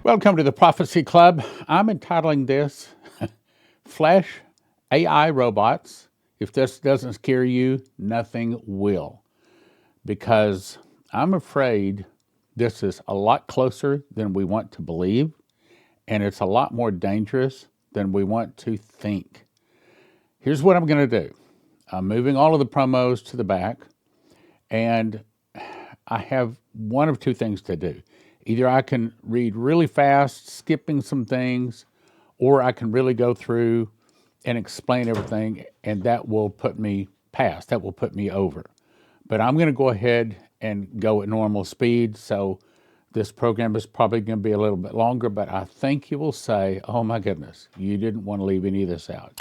Welcome to the Prophecy Club. I'm entitling this Flesh AI Robots. If this doesn't scare you, nothing will. Because I'm afraid this is a lot closer than we want to believe, and it's a lot more dangerous than we want to think. Here's what I'm going to do. I'm moving all of the promos to the back, and I have one of two things to do. Either I can read really fast, skipping some things, or I can really go through and explain everything, and that will put me past, that will put me over. But I'm going to go ahead and go at normal speed, so this program is probably going to be a little bit longer, but I think you will say, oh my goodness, you didn't want to leave any of this out.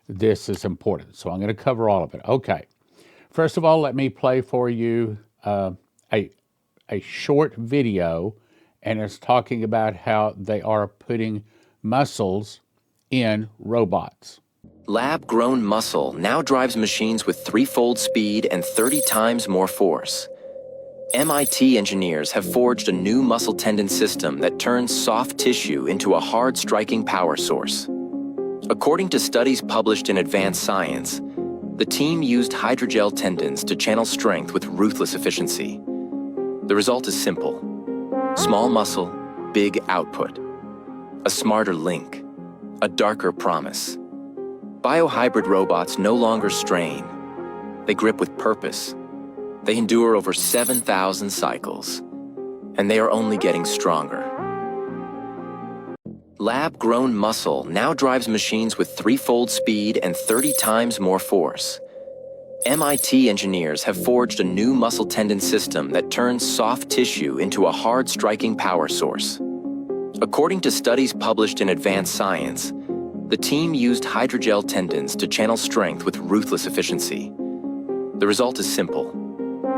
This is important, so I'm going to cover all of it. Okay. First of all, let me play for you a short video, and it's talking about how they are putting muscles in robots. Lab-grown muscle now drives machines with threefold speed and 30 times more force. MIT engineers have forged a new muscle tendon system that turns soft tissue into a hard striking power source. According to studies published in Advanced Science, the team used hydrogel tendons to channel strength with ruthless efficiency. The result is simple. Small muscle, big output. A smarter link. A darker promise. Biohybrid robots no longer strain. They grip with purpose. They endure over 7,000 cycles. And they are only getting stronger. Lab-grown muscle now drives machines with threefold speed and 30 times more force. MIT engineers have forged a new muscle tendon system that turns soft tissue into a hard striking power source. According to studies published in Advanced Science, the team used hydrogel tendons to channel strength with ruthless efficiency. The result is simple.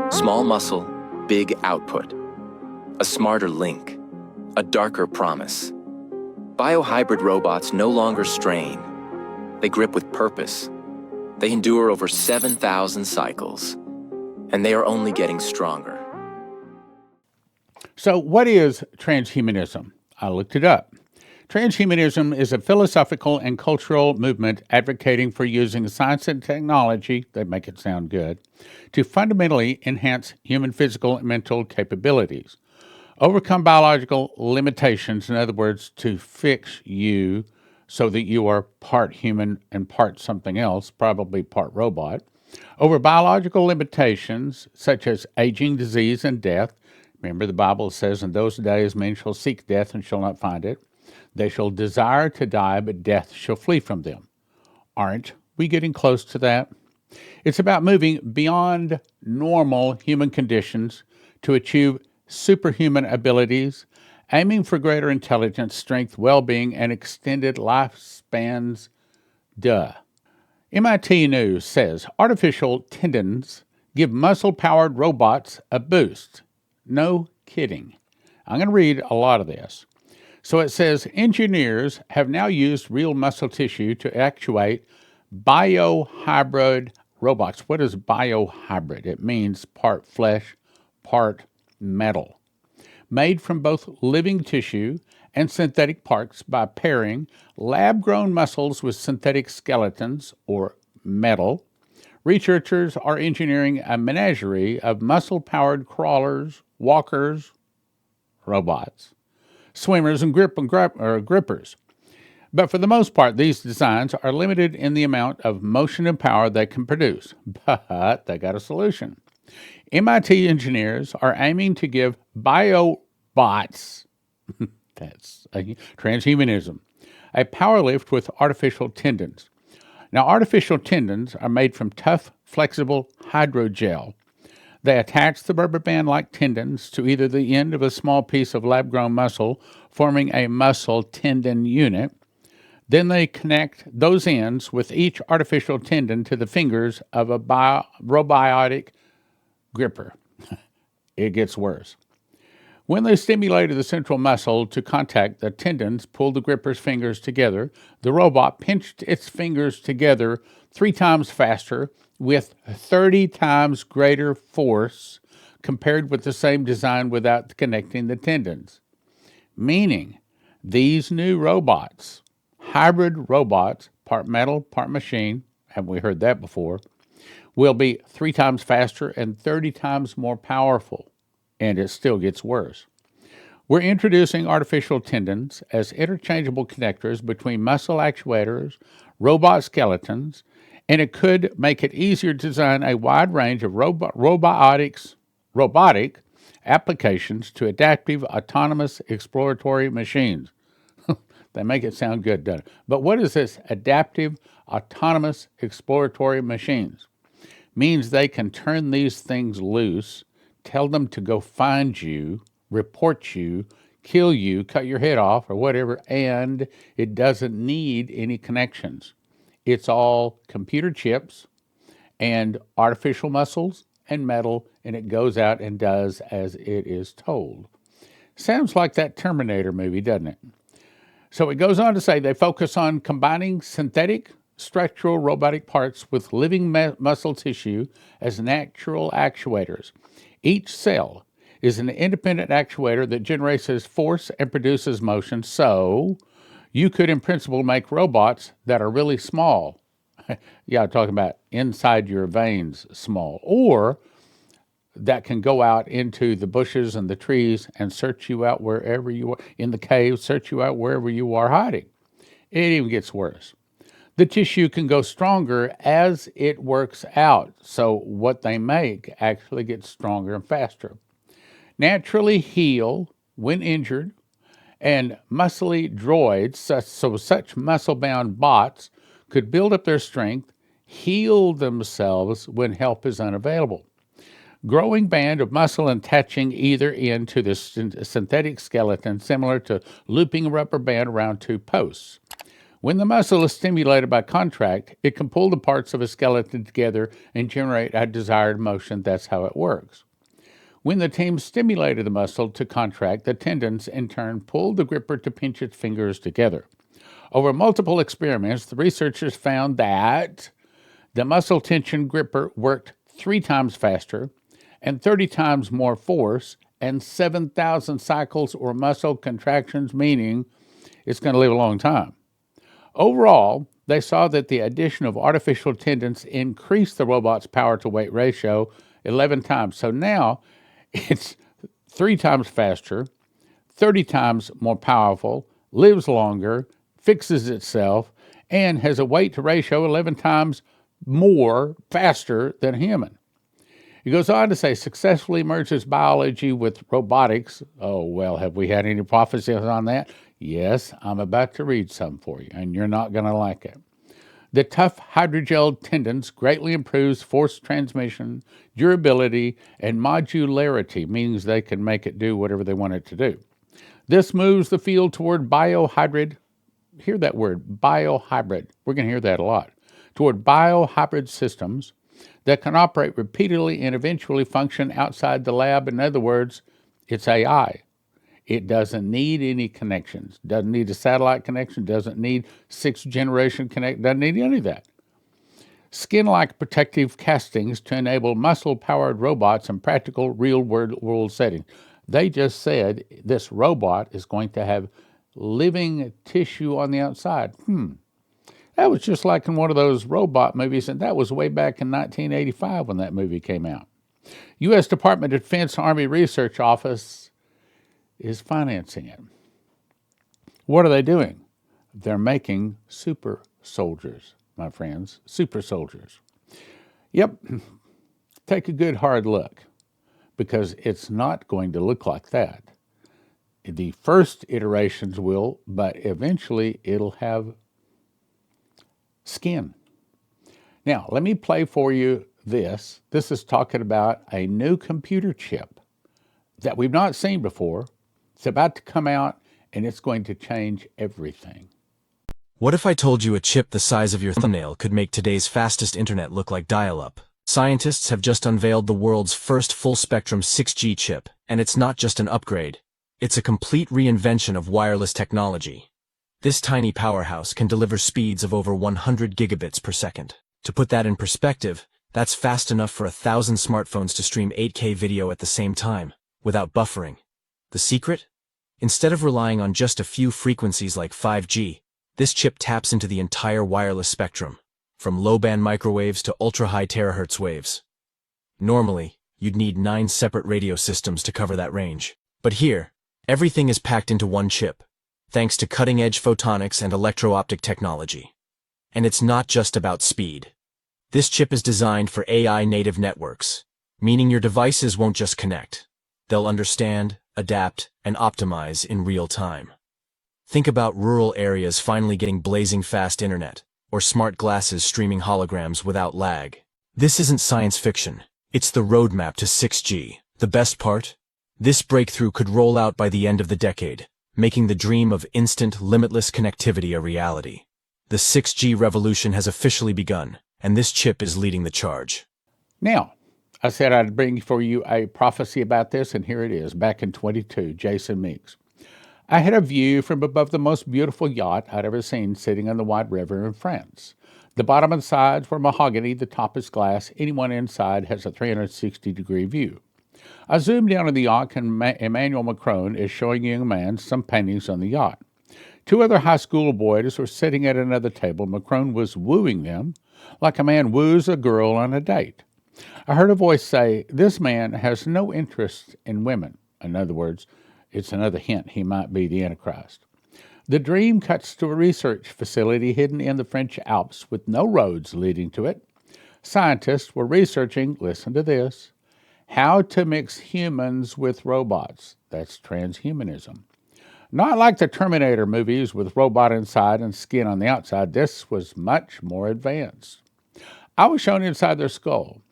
Small muscle, big output. A smarter link. A darker promise. Biohybrid robots no longer strain. They grip with purpose. They endure over 7,000 cycles. And they are only getting stronger. So what is transhumanism? I looked it up. Transhumanism is a philosophical and cultural movement advocating for using science and technology, they make it sound good, to fundamentally enhance human physical and mental capabilities, overcome biological limitations, in other words, to fix you so that you are part human and part something else, probably part robot, over biological limitations such as aging, disease, and death. Remember, the Bible says, in those days men shall seek death and shall not find it. They shall desire to die, but death shall flee from them. Aren't we getting close to that? It's about moving beyond normal human conditions to achieve superhuman abilities, aiming for greater intelligence, strength, well-being, and extended lifespans. MIT News says artificial tendons give muscle-powered robots a boost. No kidding. I'm going to read a lot of this. So it says engineers have now used real muscle tissue to actuate biohybrid robots. What is biohybrid? It means part flesh, part metal. Made from both living tissue and synthetic parts by pairing lab-grown muscles with synthetic skeletons, or metal. Researchers are engineering a menagerie of muscle-powered crawlers, walkers, robots, swimmers, and grippers. But for the most part, these designs are limited in the amount of motion and power they can produce. But they got a solution. MIT engineers are aiming to give biobots, that's transhumanism, a power lift with artificial tendons. Now, artificial tendons are made from tough, flexible hydrogel. They attach the rubber band-like tendons to either the end of a small piece of lab-grown muscle, forming a muscle tendon unit. Then they connect those ends with each artificial tendon to the fingers of a robotic gripper. It gets worse. When they stimulated the central muscle to contact, the tendons pulled the gripper's fingers together. The robot pinched its fingers together 3 times faster with 30 times greater force compared with the same design without connecting the tendons. Meaning, These new robots, hybrid robots, part metal, part machine, haven't we heard that before, will be 3 times faster and 30 times more powerful. And it still gets worse. We're introducing artificial tendons as interchangeable connectors between muscle actuators, robot skeletons, and it could make it easier to design a wide range of robotic applications to adaptive, autonomous, exploratory machines. They make it sound good, doesn't it? But what is this adaptive, autonomous, exploratory machines? Means they can turn these things loose, tell them to go find you, report you, kill you, cut your head off, or whatever, and it doesn't need any connections. It's all computer chips and artificial muscles and metal, and it goes out and does as it is told. Sounds like that Terminator movie, doesn't it? So it goes on to say they focus on combining synthetic structural robotic parts with living muscle tissue as natural actuators. Each cell is an independent actuator that generates force and produces motion, so you could, in principle, make robots that are really small. Yeah, I'm talking about inside your veins small, or that can go out into the bushes and the trees and search you out wherever you are, in the cave, search you out wherever you are hiding. It even gets worse. The tissue can go stronger as it works out, so what they make actually gets stronger and faster. Naturally heal when injured, and muscly droids, such muscle-bound bots, could build up their strength, heal themselves when help is unavailable. Growing band of muscle attaching either end to the synthetic skeleton, similar to looping a rubber band around 2 posts. When the muscle is stimulated by contract, it can pull the parts of a skeleton together and generate a desired motion. That's how it works. When the team stimulated the muscle to contract, the tendons in turn pulled the gripper to pinch its fingers together. Over multiple experiments, the researchers found that the muscle tension gripper worked 3 times faster and 30 times more force and 7,000 cycles or muscle contractions, meaning it's going to live a long time. Overall, they saw that the addition of artificial tendons increased the robot's power-to-weight ratio 11 times. So now it's 3 times faster, 30 times more powerful, lives longer, fixes itself, and has a weight-to ratio 11 times more faster than a human. He goes on to say, successfully merges biology with robotics. Oh, well, have we had any prophecies on that? Yes, I'm about to read some for you, and you're not going to like it. The tough hydrogel tendons greatly improves force transmission, durability, and modularity, means they can make it do whatever they want it to do. This moves the field toward biohybrid. Hear that word, biohybrid. We're going to hear that a lot. Toward biohybrid systems that can operate repeatedly and eventually function outside the lab. In other words, it's AI. It doesn't need any connections, doesn't need a satellite connection, doesn't need 6th generation connect, doesn't need any of that. Skin-like protective castings to enable muscle-powered robots in practical real-world settings. They just said this robot is going to have living tissue on the outside. That was just like in one of those robot movies, and that was way back in 1985 when that movie came out. U.S. Department of Defense Army Research Office is financing it. What are they doing? They're making super soldiers, my friends, super soldiers. Yep, take a good hard look, because it's not going to look like that. The first iterations will, but eventually it'll have skin. Now, let me play for you this. This is talking about a new computer chip that we've not seen before. It's about to come out, and it's going to change everything. What if I told you a chip the size of your thumbnail could make today's fastest internet look like dial-up? Scientists have just unveiled the world's first full-spectrum 6G chip, and it's not just an upgrade. It's a complete reinvention of wireless technology. This tiny powerhouse can deliver speeds of over 100 gigabits per second. To put that in perspective, that's fast enough for 1,000 smartphones to stream 8K video at the same time, without buffering. The secret? Instead of relying on just a few frequencies like 5G, this chip taps into the entire wireless spectrum, from low-band microwaves to ultra-high terahertz waves. Normally, you'd need 9 separate radio systems to cover that range. But here, everything is packed into one chip, thanks to cutting-edge photonics and electro-optic technology. And it's not just about speed. This chip is designed for AI-native networks, meaning your devices won't just connect. They'll understand, adapt, and optimize in real time. Think about rural areas finally getting blazing fast internet, or smart glasses streaming holograms without lag. This isn't science fiction. It's the roadmap to 6G. The best part? This breakthrough could roll out by the end of the decade, making the dream of instant, limitless connectivity a reality. The 6G revolution has officially begun, and this chip is leading the charge. Now, I said I'd bring for you a prophecy about this, and here it is, back in 22, Jason Meeks. I had a view from above the most beautiful yacht I'd ever seen sitting on the wide river in France. The bottom and sides were mahogany, the top is glass. Anyone inside has a 360-degree view. I zoomed in on the yacht, and Emmanuel Macron is showing a young man some paintings on the yacht. 2 other high school boys were sitting at another table. Macron was wooing them like a man woos a girl on a date. I heard a voice say, "This man has no interest in women." In other words, it's another hint he might be the Antichrist. The dream cuts to a research facility hidden in the French Alps with no roads leading to it. Scientists were researching, listen to this, how to mix humans with robots. That's transhumanism. Not like the Terminator movies with robot inside and skin on the outside. This was much more advanced. I was shown inside their skull.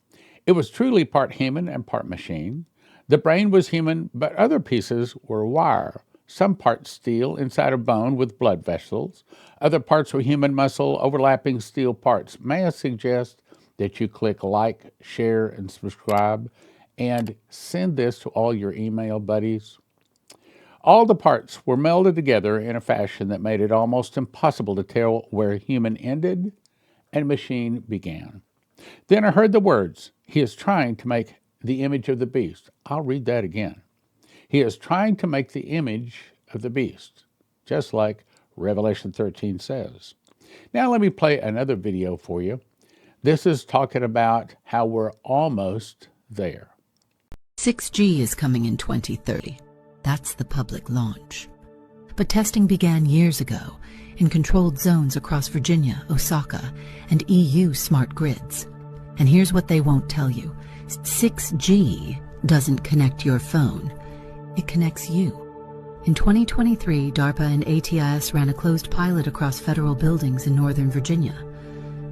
It was truly part human and part machine. The brain was human, but other pieces were wire. Some parts steel inside of bone with blood vessels. Other parts were human muscle overlapping steel parts. May I suggest that you click like, share, and subscribe, and send this to all your email buddies? All the parts were melded together in a fashion that made it almost impossible to tell where human ended and machine began. Then I heard the words, "He is trying to make the image of the beast." I'll read that again. He is trying to make the image of the beast, just like Revelation 13 says. Now let me play another video for you. This is talking about how we're almost there. 6G is coming in 2030. That's the public launch. But testing began years ago in controlled zones across Virginia, Osaka, and EU smart grids. And here's what they won't tell you. 6G doesn't connect your phone. It connects you. In 2023, DARPA and ATIS ran a closed pilot across federal buildings in Northern Virginia.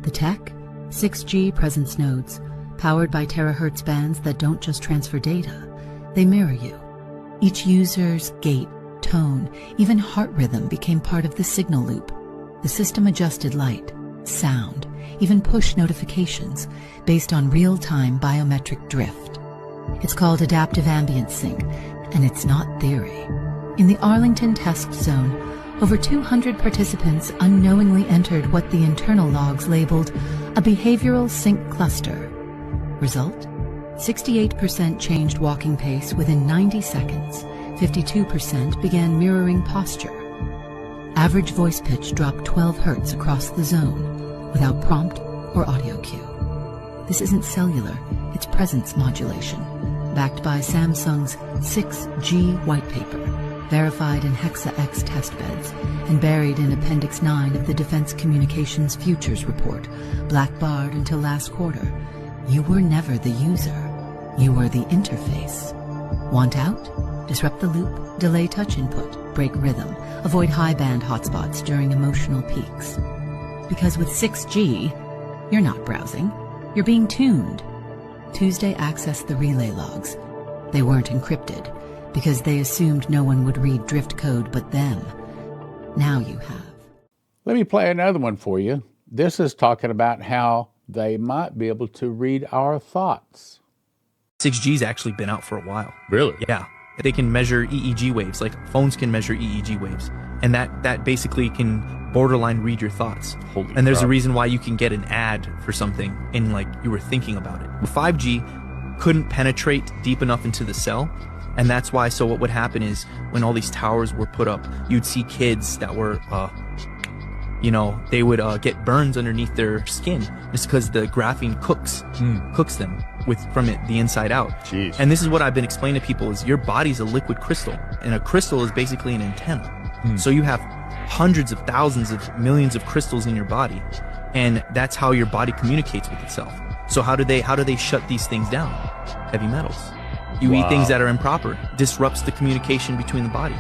The tech? 6G presence nodes, powered by terahertz bands that don't just transfer data. They mirror you. Each user's gait, tone, even heart rhythm became part of the signal loop. The system adjusted light, sound, even push notifications based on real-time biometric drift. It's called adaptive ambient sync, and it's not theory. In the Arlington test zone, over 200 participants unknowingly entered what the internal logs labeled a behavioral sync cluster. Result? 68% changed walking pace within 90 seconds. 52% began mirroring posture. Average voice pitch dropped 12 hertz across the zone without prompt or audio cue. This isn't cellular, it's presence modulation, backed by Samsung's 6G white paper, verified in Hexa-X testbeds, and buried in Appendix 9 of the Defense Communications Futures Report, blackbarred until last quarter. You were never the user. You were the interface. Want out? Disrupt the loop, delay touch input, break rhythm, avoid high-band hotspots during emotional peaks. Because with 6G, you're not browsing. You're being tuned. Tuesday accessed the relay logs. They weren't encrypted because they assumed no one would read drift code but them. Now you have. Let me play another one for you. This is talking about how they might be able to read our thoughts. 6G's actually been out for a while. Really? Yeah. They can measure EEG waves, like phones can measure EEG waves. And that basically can borderline read your thoughts. Holy and there's crap. a reason why you can get an ad for something and like you were thinking about it. 5G couldn't penetrate deep enough into the cell, And that's why, so what would happen is when all these towers were put up, you'd see kids that were, they would get burns underneath their skin. It's because the graphene cooks them from the inside out. Jeez. And this is what I've been explaining to people is your body's a liquid crystal, and a crystal is basically an antenna. So you have hundreds of thousands of millions of crystals in your body, and that's how your body communicates with itself. So how do they shut these things down? Heavy metals. You eat things that are improper, disrupts the communication between the body.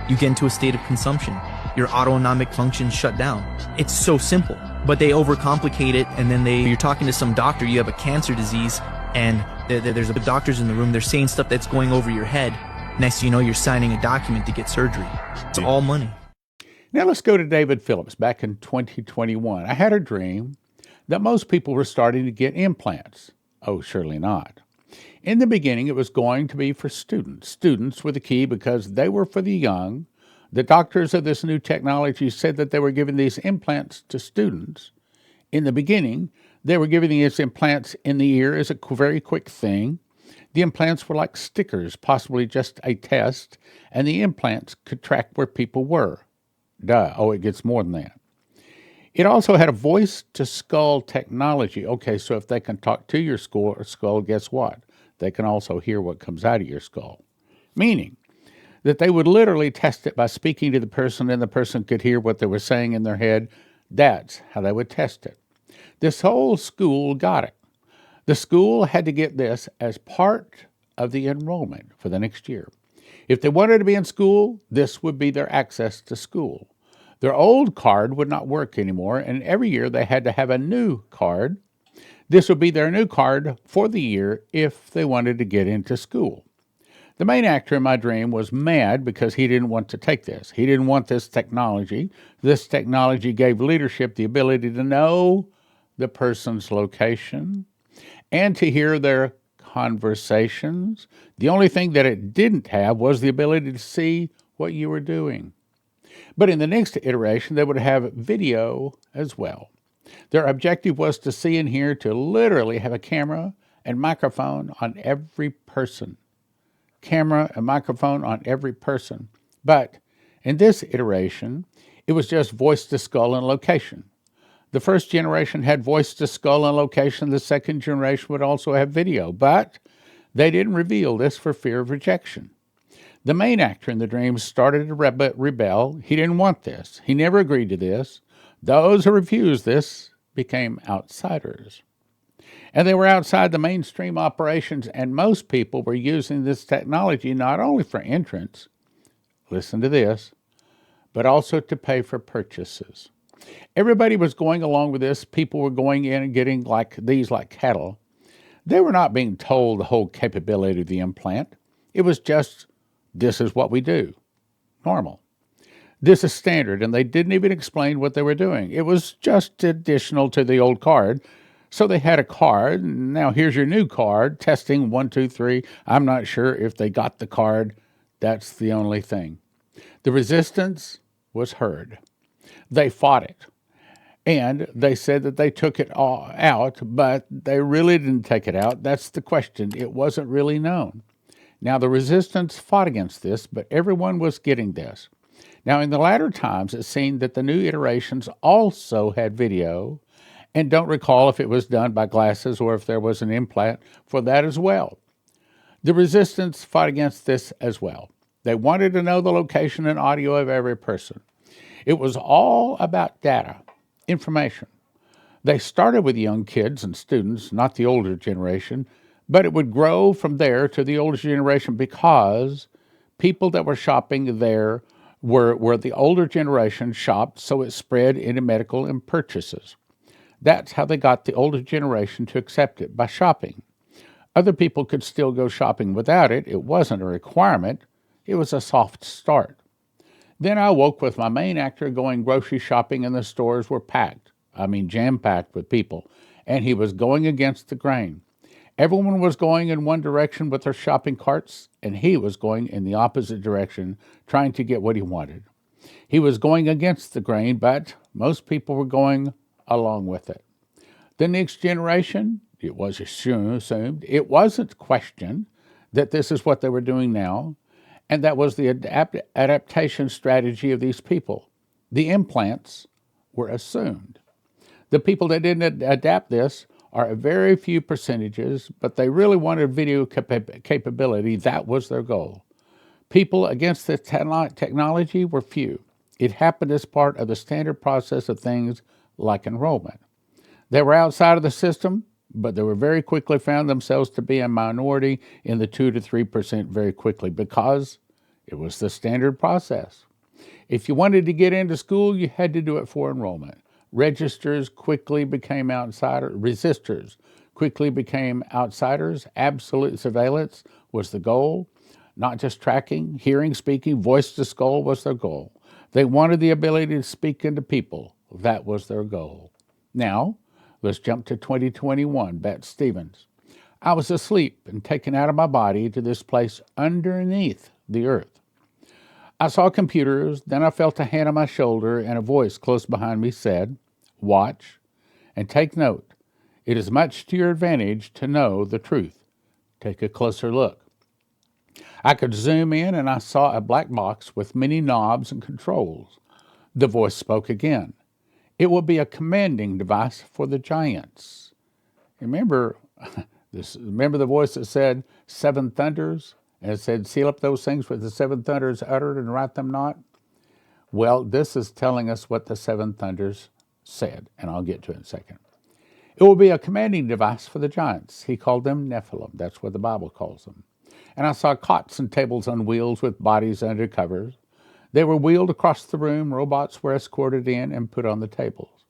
You get into a state of consumption. Your autonomic functions shut down. It's so simple, but they overcomplicate it, and then you're talking to some doctor, you have a cancer disease, and there's doctors in the room, they're saying stuff that's going over your head. Next thing you know, you're signing a document to get surgery. It's all money. Now let's go to David Phillips back in 2021. I had a dream that most people were starting to get implants. Oh, surely not. In the beginning, it was going to be for students. Students were the key because they were for the young. The doctors of this new technology said that they were giving these implants to students. In the beginning, they were giving these implants in the ear as a very quick thing. The implants were like stickers, possibly just a test, and the implants could track where people were. Duh. Oh, it gets more than that. It also had a voice-to-skull technology. Okay, so if they can talk to your skull, guess what? They can also hear what comes out of your skull. Meaning that they would literally test it by speaking to the person, and the person could hear what they were saying in their head. That's how they would test it. This whole school got it. The school had to get this as part of the enrollment for the next year. If they wanted to be in school, this would be their access to school. Their old card would not work anymore, and every year they had to have a new card. This would be their new card for the year if they wanted to get into school. The main actor in my dream was mad because he didn't want to take this. He didn't want this technology. This technology gave leadership the ability to know the person's location and to hear their conversations. The only thing that it didn't have was the ability to see what you were doing. But in the next iteration, they would have video as well. Their objective was to see and hear, to literally have a camera and microphone on every person. Camera and microphone on every person. But in this iteration, it was just voice to skull and location. The first generation had voice to skull and location. The second generation would also have video, but they didn't reveal this for fear of rejection. The main actor in the dream started to rebel. He didn't want this. He never agreed to this. Those who refused this became outsiders. And they were outside the mainstream operations, and most people were using this technology not only for entrance, listen to this, but also to pay for purchases. Everybody was going along with this. People were going in and getting like cattle. They were not being told the whole capability of the implant. It was just, this is what we do. Normal. This is standard, and they didn't even explain what they were doing. It was just additional to the old card. So they had a card. Now here's your new card. Testing 1, 2, 3. I'm not sure if they got the card. That's the only thing. The resistance was heard. They fought it. And they said that they took it all out, but they really didn't take it out. That's the question. It wasn't really known. Now the resistance fought against this, but everyone was getting this. Now in the latter times, it seemed that the new iterations also had video, and don't recall if it was done by glasses or if there was an implant for that as well. The resistance fought against this as well. They wanted to know the location and audio of every person. It was all about data, information. They started with young kids and students, not the older generation, but it would grow from there to the older generation because people that were shopping there were the older generation shopped, so it spread into medical and purchases. That's how they got the older generation to accept it, by shopping. Other people could still go shopping without it. It wasn't a requirement. It was a soft start. Then I woke with my main actor going grocery shopping, and the stores were packed. Jam-packed with people. And he was going against the grain. Everyone was going in one direction with their shopping carts, and he was going in the opposite direction, trying to get what he wanted. He was going against the grain, but most people were going along with it. The next generation, it was assumed, it wasn't questioned. that this is what they were doing now, and that was the adaptation strategy of these people. The implants were assumed. The people that didn't adapt this are a very few percentages, but they really wanted video capability. That was their goal. People against the technology were few. It happened as part of the standard process of things like enrollment. They were outside of the system, but they were very quickly found themselves to be a minority in the 2 to 3% very quickly because it was the standard process. If you wanted to get into school, you had to do it for enrollment. Registers quickly became outsiders. Resistors quickly became outsiders. Absolute surveillance was the goal. Not just tracking, hearing, speaking, voice to skull was their goal. They wanted the ability to speak into people. That was their goal. Now, let's jump to 2021, Bette Stevens. I was asleep and taken out of my body to this place underneath the earth. I saw computers, then I felt a hand on my shoulder, and a voice close behind me said, "Watch and take note. It is much to your advantage to know the truth. Take a closer look." I could zoom in, and I saw a black box with many knobs and controls. The voice spoke again. "It will be a commanding device for the giants." Remember the voice that said 7 thunders? And it said, "Seal up those things with the 7 thunders uttered and write them not." Well, this is telling us what the 7 thunders said, and I'll get to it in a second. It will be a commanding device for the giants. He called them Nephilim. That's what the Bible calls them. And I saw cots and tables on wheels with bodies under covers. They were wheeled across the room. Robots were escorted in and put on the tables.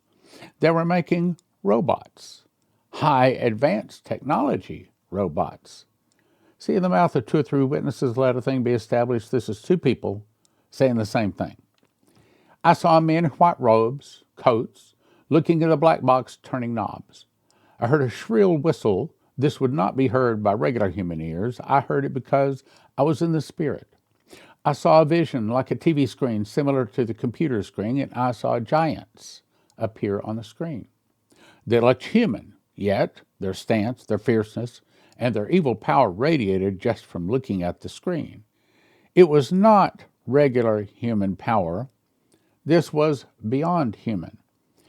They were making robots, high advanced technology robots. See, in the mouth of 2 or 3 witnesses, let a thing be established. This is 2 people saying the same thing. I saw men in white robes, coats, looking at a black box, turning knobs. I heard a shrill whistle. This would not be heard by regular human ears. I heard it because I was in the spirit. I saw a vision like a TV screen similar to the computer screen, and I saw giants appear on the screen. They looked human, yet their stance, their fierceness, and their evil power radiated just from looking at the screen. It was not regular human power. This was beyond human.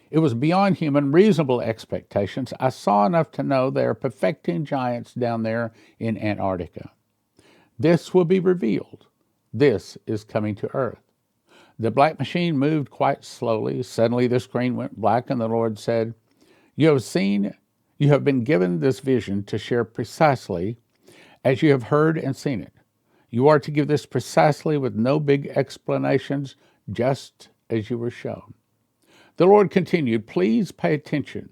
It was beyond human reasonable expectations. I saw enough to know they are perfecting giants down there in Antarctica. This will be revealed. This is coming to Earth. The black machine moved quite slowly. Suddenly the screen went black, and the Lord said, You have been given this vision to share precisely as you have heard and seen it. You are to give this precisely with no big explanations, just as you were shown. The Lord continued, Please pay attention.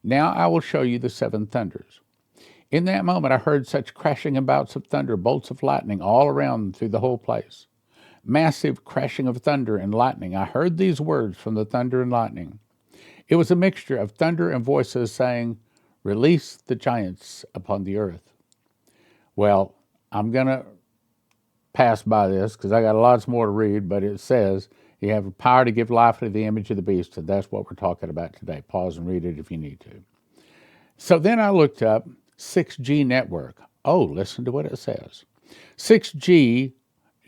Now I will show you the 7 thunders. In that moment I heard such crashing and bouts of thunder, bolts of lightning all around through the whole place. Massive crashing of thunder and lightning. I heard these words from the thunder and lightning. It was a mixture of thunder and voices saying, Release the giants upon the earth. Well, I'm going to pass by this because I got lots more to read, but it says you have the power to give life to the image of the beast, and that's what we're talking about today. Pause and read it if you need to. So then I looked up 6G network. Oh, listen to what it says. 6G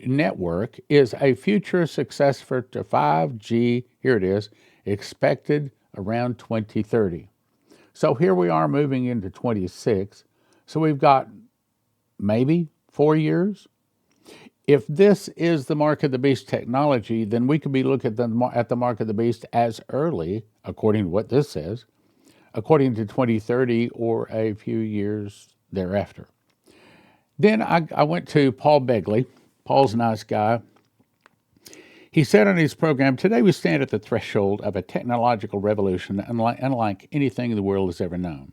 network is a future successor to 5G, here it is, expected around 2030. So here we are moving into 26. So we've got maybe 4 years. If this is the mark of the beast technology, then we could be looking at the mark of the beast as early, according to what this says, according to 2030 or a few years thereafter. Then I went to Paul Begley. Paul's a nice guy. He said on his program, Today we stand at the threshold of a technological revolution unlike anything the world has ever known.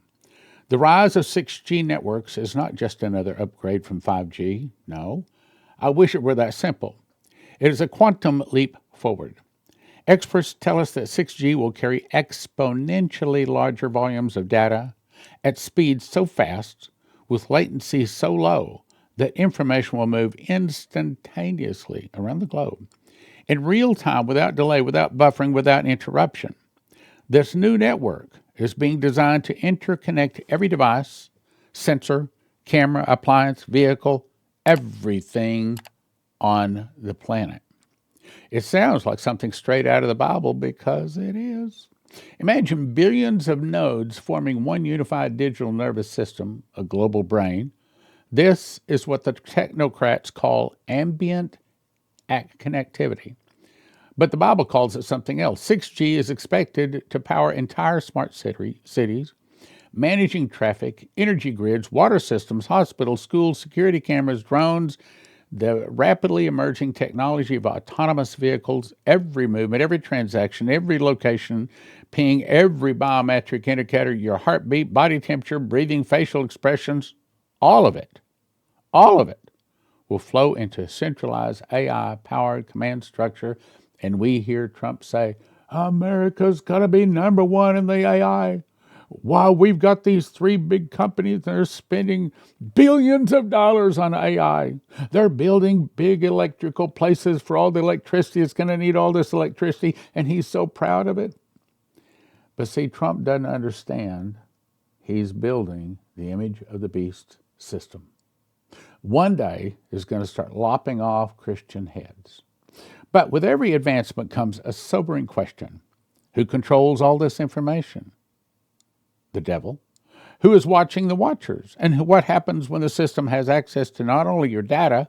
The rise of 6G networks is not just another upgrade from 5G. No, I wish it were that simple. It is a quantum leap forward. Experts tell us that 6G will carry exponentially larger volumes of data at speeds so fast, with latency so low, that information will move instantaneously around the globe, in real time, without delay, without buffering, without interruption. This new network is being designed to interconnect every device, sensor, camera, appliance, vehicle, everything on the planet. It sounds like something straight out of the Bible because it is. Imagine billions of nodes forming one unified digital nervous system, a global brain. This is what the technocrats call ambient connectivity. But the Bible calls it something else. 6G is expected to power entire smart cities, managing traffic, energy grids, water systems, hospitals, schools, security cameras, drones, the rapidly emerging technology of autonomous vehicles, every movement, every transaction, every location, ping, every biometric indicator, your heartbeat, body temperature, breathing, facial expressions, all of it will flow into a centralized AI-powered command structure. And we hear Trump say, America's got to be number one in the AI. Wow, we've got these three big companies that are spending billions of dollars on AI. They're building big electrical places for all the electricity. It's going to need all this electricity, and he's so proud of it. But see, Trump doesn't understand he's building the image of the beast system. One day is going to start lopping off Christian heads. But with every advancement comes a sobering question. Who controls all this information? The devil. Who is watching the watchers? And what happens when the system has access to not only your data,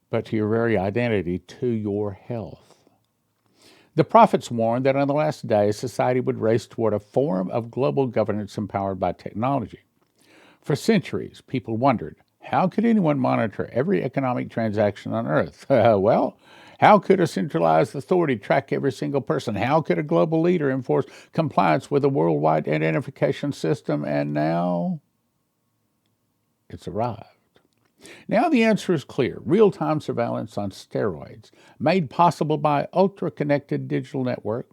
but to your very identity, to your health? The prophets warned that on the last day, society would race toward a form of global governance empowered by technology. For centuries, people wondered, how could anyone monitor every economic transaction on Earth? Well, how could a centralized authority track every single person? How could a global leader enforce compliance with a worldwide identification system? And now it's arrived. Now the answer is clear. Real-time surveillance on steroids, made possible by ultra-connected digital network.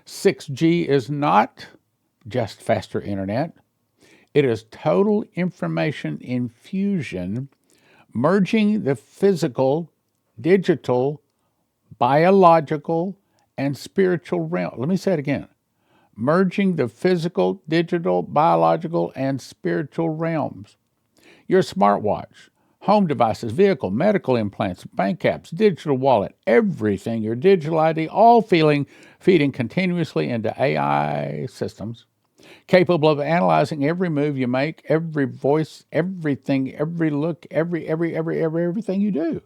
6G is not just faster internet. It is total information infusion, merging the physical, digital, biological, and spiritual realm. Let me say it again. Merging the physical, digital, biological, and spiritual realms. Your smartwatch, home devices, vehicle, medical implants, bank apps, digital wallet, everything, your digital ID, all feeding continuously into AI systems, capable of analyzing every move you make, every voice, everything, every look, everything you do.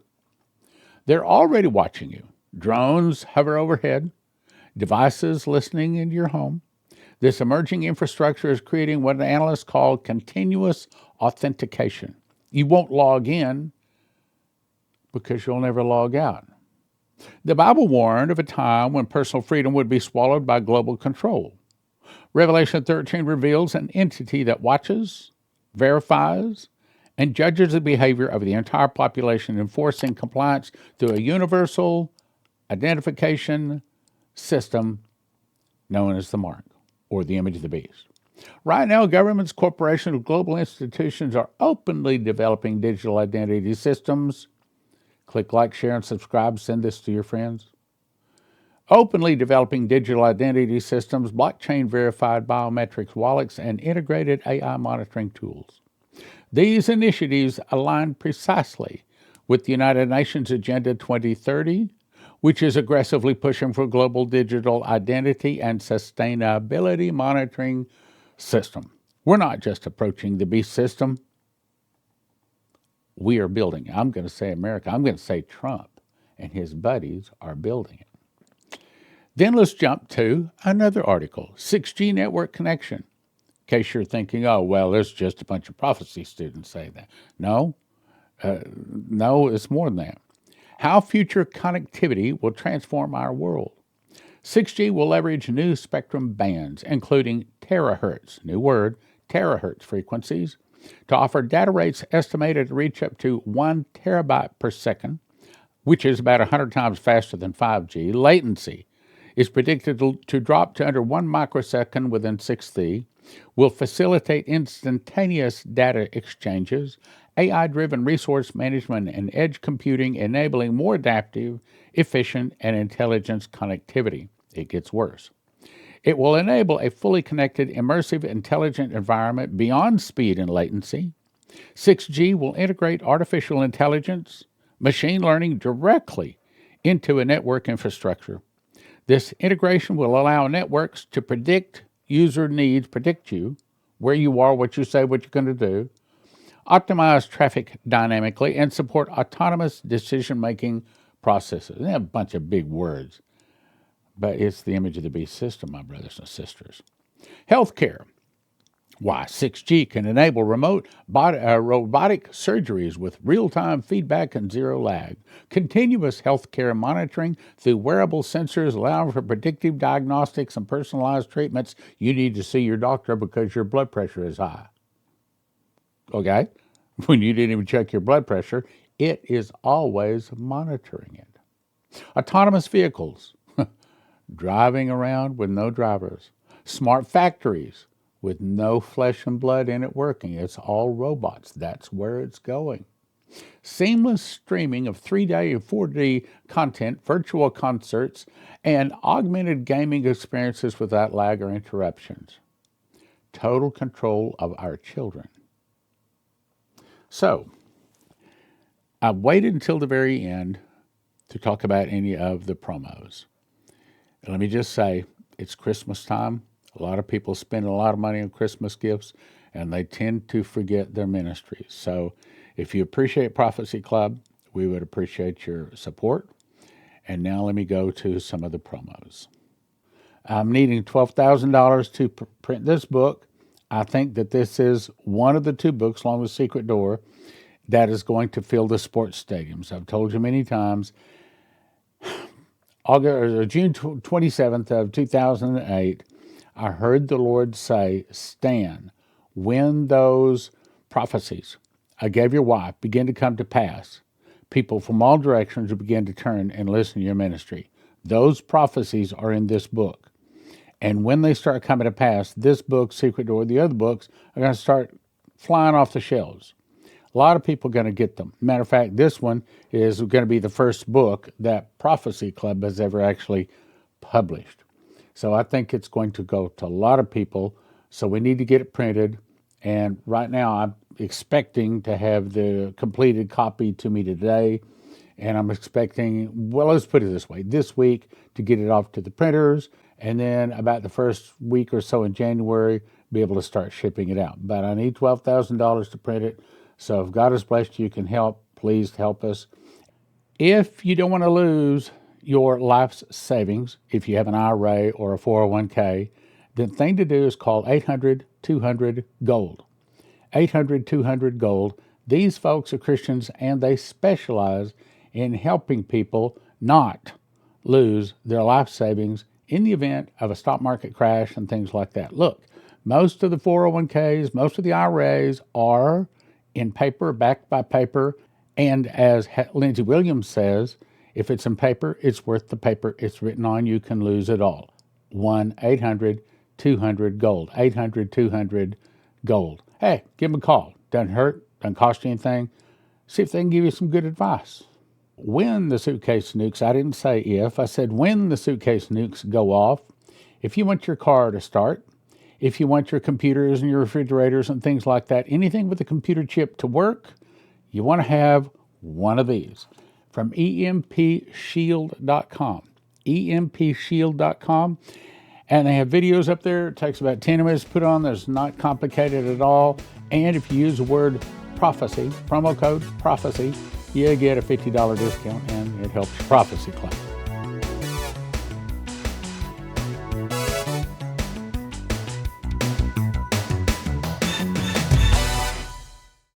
They're already watching you. Drones hover overhead, devices listening into your home. This emerging infrastructure is creating what analysts call continuous authentication. You won't log in because you'll never log out. The Bible warned of a time when personal freedom would be swallowed by global control. Revelation 13 reveals an entity that watches, verifies, and judges the behavior of the entire population, enforcing compliance through a universal identification system known as the mark, or the image of the beast. Right now, governments, corporations, global institutions are openly developing digital identity systems. Click like, share, and subscribe. Send this to your friends. Openly developing digital identity systems, blockchain-verified biometrics wallets, and integrated AI monitoring tools. These initiatives align precisely with the United Nations Agenda 2030, which is aggressively pushing for global digital identity and sustainability monitoring system. We're not just approaching the beast system. We are building it. I'm going to say America. I'm going to say Trump and his buddies are building it. Then let's jump to another article, 6G network connection. In case you're thinking, oh, well, there's just a bunch of prophecy students say that. No, it's more than that. How future connectivity will transform our world. 6G will leverage new spectrum bands, including terahertz, new word, terahertz frequencies, to offer data rates estimated to reach up to 1 terabyte per second, which is about 100 times faster than 5G. Latency is predicted to drop to under 1 microsecond within 6G, will facilitate instantaneous data exchanges, AI-driven resource management, and edge computing, enabling more adaptive, efficient, and intelligent connectivity. It gets worse. It will enable a fully connected, immersive, intelligent environment beyond speed and latency. 6G will integrate artificial intelligence, machine learning directly into a network infrastructure. This integration will allow networks to predict user needs, predict you, where you are, what you say, what you're going to do, optimize traffic dynamically, and support autonomous decision-making processes. They're a bunch of big words, but it's the image of the beast system, my brothers and sisters. Healthcare. Why, 6G can enable robotic surgeries with real-time feedback and zero lag. Continuous healthcare monitoring through wearable sensors allowing for predictive diagnostics and personalized treatments. You need to see your doctor because your blood pressure is high. Okay? When you didn't even check your blood pressure, it is always monitoring it. Autonomous vehicles, driving around with no drivers. Smart factories, with no flesh and blood in it working. It's all robots. That's where it's going. Seamless streaming of 3D and 4D content, virtual concerts, and augmented gaming experiences without lag or interruptions. Total control of our children. So, I waited until the very end to talk about any of the promos. And let me just say, it's Christmas time. A lot of people spend a lot of money on Christmas gifts, and they tend to forget their ministries. So if you appreciate Prophecy Club, we would appreciate your support. And now let me go to some of the promos. I'm needing $12,000 to print this book. I think that this is one of the two books, along with Secret Door, that is going to fill the sports stadiums. I've told you many times. June 27th of 2008, I heard the Lord say, Stan, when those prophecies I gave your wife begin to come to pass, people from all directions will begin to turn and listen to your ministry. Those prophecies are in this book. And when they start coming to pass, this book, Secret Door, the other books are going to start flying off the shelves. A lot of people are going to get them. Matter of fact, this one is going to be the first book that Prophecy Club has ever actually published. So I think it's going to go to a lot of people. So we need to get it printed. And right now I'm expecting to have the completed copy to me today. And I'm expecting, well, let's put it this way, this week to get it off to the printers. And then about the first week or so in January, be able to start shipping it out. But I need $12,000 to print it. So if God has blessed you, can help, please help us. If you don't want to lose your life's savings, if you have an IRA or a 401k, the thing to do is call 800-200-GOLD. 800-200-GOLD. These folks are Christians, and they specialize in helping people not lose their life savings in the event of a stock market crash and things like that. Look, most of the 401ks, most of the IRAs are in paper, backed by paper, and as Lindsey Williams says, if it's in paper, it's worth the paper it's written on. You can lose it all. 1-800-200-GOLD. 800-200-GOLD. Hey, give them a call. Doesn't hurt. Doesn't cost you anything. See if they can give you some good advice. When the suitcase nukes, I didn't say if, I said when the suitcase nukes go off, if you want your car to start, if you want your computers and your refrigerators and things like that, anything with a computer chip to work, you want to have one of these. From EMPShield.com. EMPShield.com. And they have videos up there. It takes about 10 minutes to put on. It's not complicated at all. And if you use the word prophecy, promo code prophecy, you get a $50 discount, and it helps Prophecy Club.